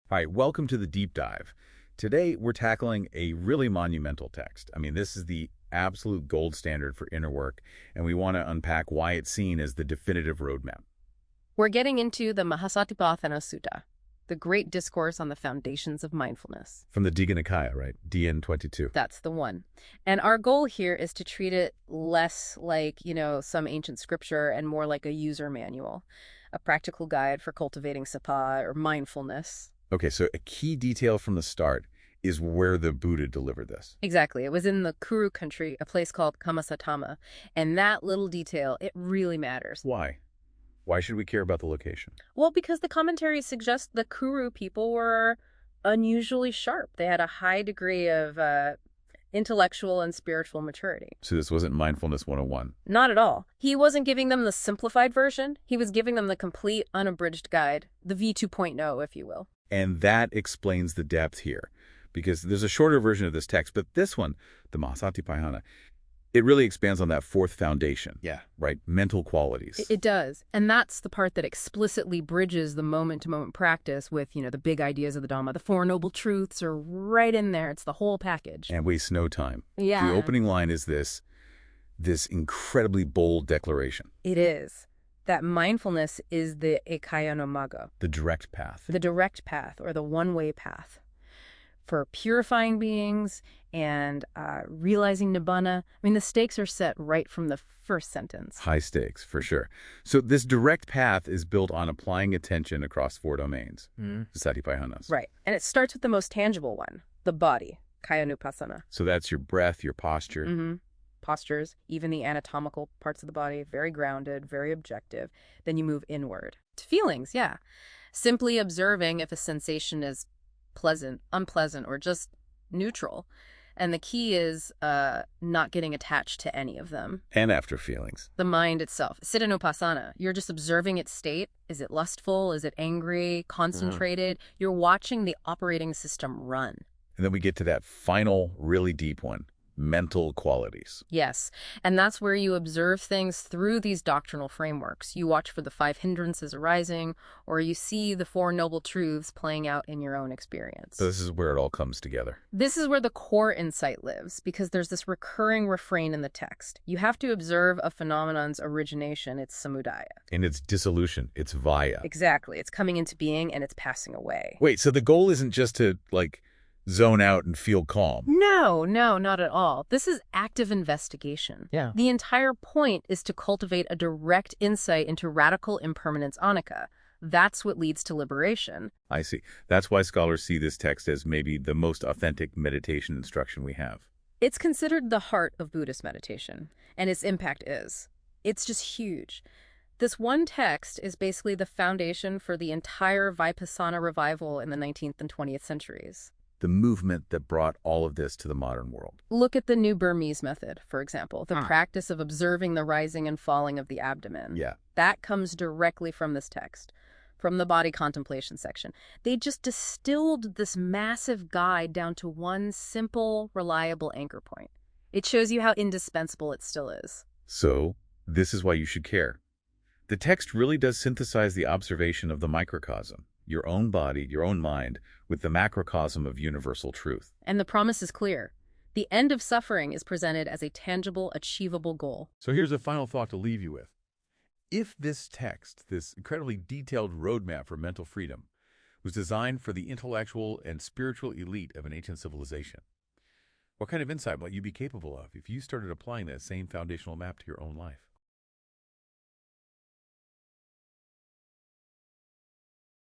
All right, welcome to the deep dive. Today, we're tackling a really monumental text. I mean, this is the absolute gold standard for inner work, and we want to unpack why it's seen as the definitive roadmap. We're getting into the Mahāsatipaṭṭhāna Sutta, the great discourse on the foundations of mindfulness. From the Digha Nikaya, right? DN 22. That's the one. And our goal here is to treat it less like, some ancient scripture and more like a user manual, a practical guide for cultivating sapa or mindfulness. Okay, so a key detail from the start is where the Buddha delivered this. Exactly. It was in the Kuru country, a place called Kammasatama. And that little detail, it really matters. Why? Why should we care about the location? Well, because the commentaries suggest the Kuru people were unusually sharp. They had a high degree of intellectual and spiritual maturity. So this wasn't Mindfulness 101. Not at all. He wasn't giving them the simplified version. He was giving them the complete, unabridged guide, the V2.0, if you will. And that explains the depth here, because there's a shorter version of this text, but this one, the Mahāsatipaṭṭhāna, it really expands on that fourth foundation. Yeah. Right? Mental qualities. It does. And that's the part that explicitly bridges the moment-to-moment practice with, the big ideas of the Dhamma. The Four Noble Truths are right in there. It's the whole package. And wastes no time. Yeah. The opening line is this incredibly bold declaration. It is. That mindfulness is the ekayana magga. The direct path. The direct path, or the one-way path. For purifying beings and realizing nibbana. I mean, the stakes are set right from the first sentence. High stakes, for sure. So this direct path is built on applying attention across four domains, Satipatthhanas. Right. And it starts with the most tangible one, the body, kayanupassana. So that's your breath, your posture. Postures, even the anatomical parts of the body, very grounded, very objective. Then you move inward to feelings, yeah. Simply observing if a sensation is pleasant, unpleasant, or just neutral. And the key is not getting attached to any of them. And after feelings. The mind itself. Cittanupassana. You're just observing its state. Is it lustful? Is it angry? Concentrated? You're watching the operating system run. And then we get to that final, really deep one. Mental qualities. Yes, and that's where you observe things through these doctrinal frameworks. You watch for the 5 hindrances arising, or you see the 4 noble truths playing out in your own experience. So this is where it all comes together. This is where the core insight lives, because there's this recurring refrain in the text. You have to observe a phenomenon's origination, its samudaya. In its dissolution, its vaya. Exactly. It's coming into being and it's passing away. Wait, so the goal isn't just to, zone out and feel calm? No, not at all. This is active investigation. Yeah. The entire point is to cultivate a direct insight into radical impermanence anicca. That's what leads to liberation. I see. That's why scholars see this text as maybe the most authentic meditation instruction we have. It's considered the heart of Buddhist meditation, and its impact is. It's just huge. This one text is basically the foundation for the entire Vipassana revival in the 19th and 20th centuries. The movement that brought all of this to the modern world. Look at the New Burmese method, for example, the practice of observing the rising and falling of the abdomen. Yeah. That comes directly from this text, from the body contemplation section. They just distilled this massive guide down to one simple, reliable anchor point. It shows you how indispensable it still is. So, this is why you should care. The text really does synthesize the observation of the microcosm, your own body, your own mind, with the macrocosm of universal truth. And the promise is clear. The end of suffering is presented as a tangible, achievable goal. So here's a final thought to leave you with. If this text, this incredibly detailed roadmap for mental freedom, was designed for the intellectual and spiritual elite of an ancient civilization, what kind of insight might you be capable of if you started applying that same foundational map to your own life?